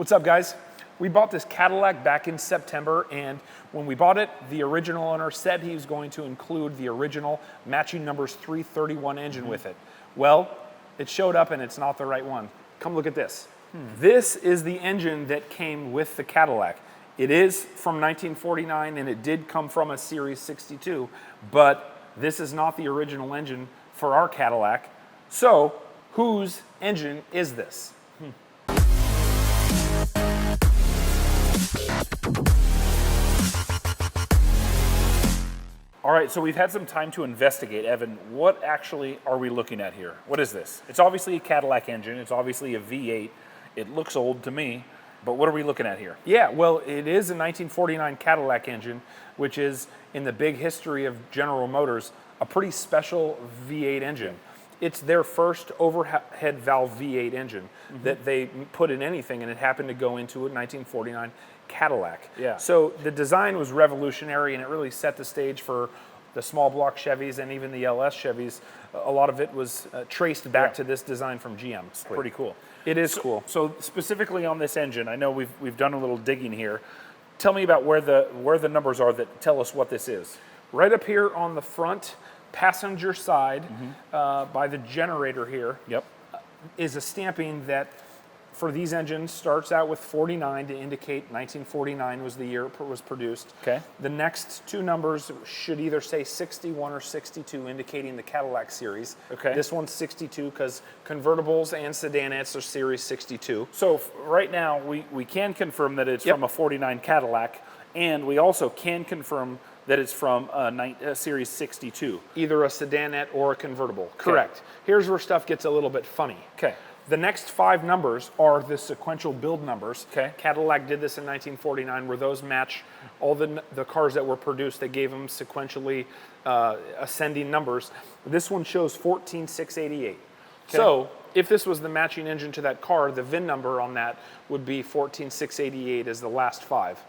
What's up, guys? We bought this Cadillac back in September, and when we bought it, the original owner said he was going to include the original matching numbers 331 engine with it. Well, it showed up and it's not the right one. Come look at this. This is the engine that came with the Cadillac. It is from 1949 and it did come from a Series 62, but this is not the original engine for our Cadillac. So, whose engine is this? All right, so we've had some time to investigate. Evan, what actually are we looking at here? What is this? It's obviously a Cadillac engine. It's obviously a V8. It looks old to me, but what are we looking at here? Yeah, well, it is a 1949 Cadillac engine, which is, in the big history of General Motors, a pretty special V8 engine. It's their first overhead valve V8 engine that they put in anything, and it happened to go into a 1949 Cadillac. Yeah. So the design was revolutionary, and it really set the stage for the small block Chevys and even the LS Chevys. A lot of it was traced back to this design from GM. It's pretty cool. It is cool. So specifically on this engine, I know we've done a little digging here. Tell me about where the numbers are that tell us what this is. Right up here on the front passenger side, by the generator here, is a stamping that for these engines starts out with 49 to indicate 1949 was the year it was produced. Okay. The next two numbers should either say 61 or 62, indicating the Cadillac Series. Okay. This one's 62 because convertibles and sedanettes are Series 62. So right now we can confirm that it's from a 49 Cadillac, and we also can confirm that it's from a Series 62. Either a sedanette or a convertible. Correct. Here's where stuff gets a little bit funny. Okay. The next five numbers are the sequential build numbers. Okay. Cadillac did this in 1949, where those match all the cars that were produced. They gave them sequentially ascending numbers. This one shows 14688. Okay. So if this was the matching engine to that car, the VIN number on that would be 14688 as the last five.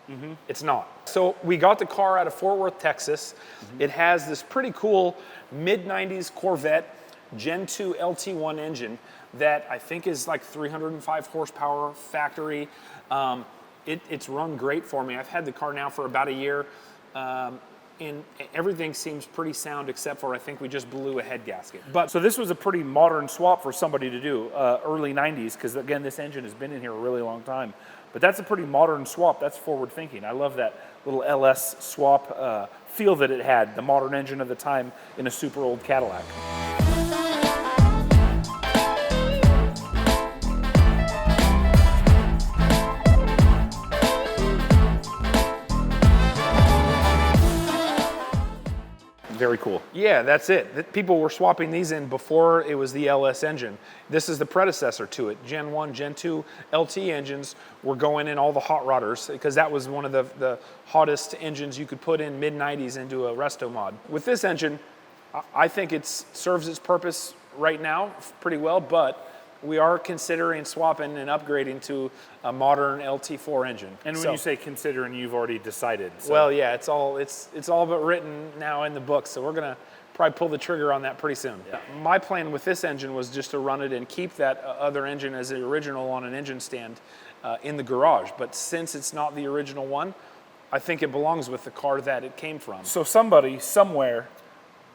It's not. So we got the car out of Fort Worth, Texas. It has this pretty cool mid-90s Corvette Gen 2 LT1 engine that I think is like 305 horsepower factory. It's run great for me. I've had the car now for about a year, and everything seems pretty sound except for I think we just blew a head gasket. But so this was a pretty modern swap for somebody to do, early 90s, because again, this engine has been in here a really long time. But that's a pretty modern swap. That's forward thinking. I love that little LS swap feel that it had, the modern engine of the time in a super old Cadillac. Very cool. Yeah, that's it. People were swapping these in before it was the LS engine. This is the predecessor to it. Gen 1, Gen 2 LT engines were going in all the hot rodders because that was one of the hottest engines you could put in mid-90s into a resto mod. With this engine, I think it serves its purpose right now pretty well, but we are considering swapping and upgrading to a modern LT4 engine. And when you say considering, you've already decided. So. Well, yeah, it's all but written now in the book, so we're gonna probably pull the trigger on that pretty soon. Yeah. My plan with this engine was just to run it and keep that other engine as the original on an engine stand in the garage. But since it's not the original one, I think it belongs with the car that it came from. So somebody somewhere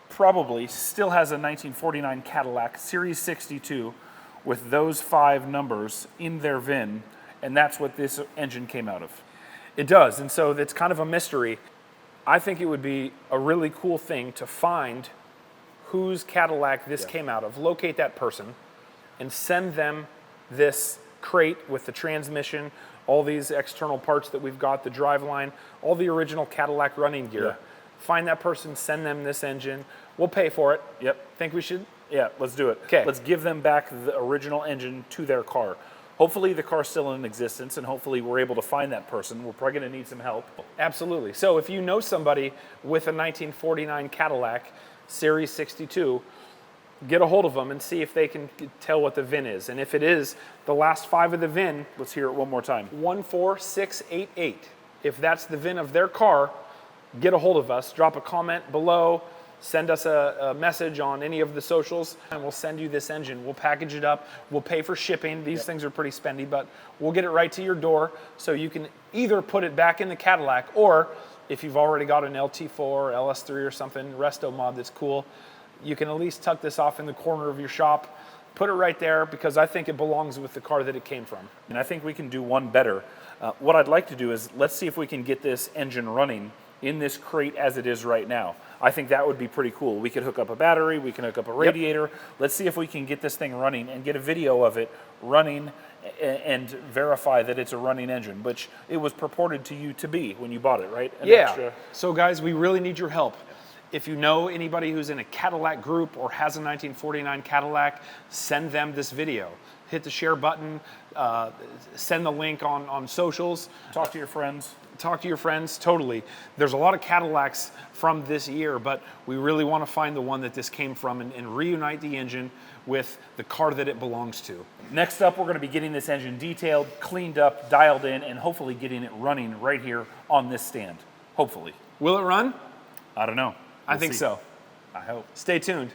probably still has a 1949 Cadillac Series 62 with those five numbers in their VIN, and that's what this engine came out of. It does, and so it's kind of a mystery. I think it would be a really cool thing to find whose Cadillac this came out of, locate that person, and send them this crate with the transmission, all these external parts that we've got, the driveline, all the original Cadillac running gear. Yeah. Find that person, send them this engine. We'll pay for it. Yep. Think we should? Yeah, let's do it. Okay. Let's give them back the original engine to their car. Hopefully the car's still in existence, and hopefully we're able to find that person. We're probably going to need some help. Absolutely. So if you know somebody with a 1949 Cadillac Series 62, get a hold of them and see if they can tell what the VIN is. And if it is the last five of the VIN, let's hear it one more time. 14688. If that's the VIN of their car, get a hold of us. Drop a comment below. send us a message on any of the socials, and we'll send you this engine. We'll package it up. We'll pay for shipping. These things are pretty spendy, but we'll get it right to your door so you can either put it back in the Cadillac, or if you've already got an LT4 or LS3 or something, resto mod that's cool, you can at least tuck this off in the corner of your shop, put it right there, because I think it belongs with the car that it came from. And I think we can do one better. What I'd like to do is, let's see if we can get this engine running in this crate as it is right now. I think that would be pretty cool. We could hook up a battery, we can hook up a radiator. Let's see if we can get this thing running and get a video of it running and verify that it's a running engine, which it was purported to you to be when you bought it, right? So guys, we really need your help. If you know anybody who's in a Cadillac group or has a 1949 Cadillac, send them this video. Hit the share button, send the link on socials. Talk to your friends. Talk to your friends, totally. There's a lot of Cadillacs from this year, but we really want to find the one that this came from and reunite the engine with the car that it belongs to. Next up, we're going to be getting this engine detailed, cleaned up, dialed in, and hopefully getting it running right here on this stand. Hopefully. Will it run? I don't know. I think so. I hope. Stay tuned.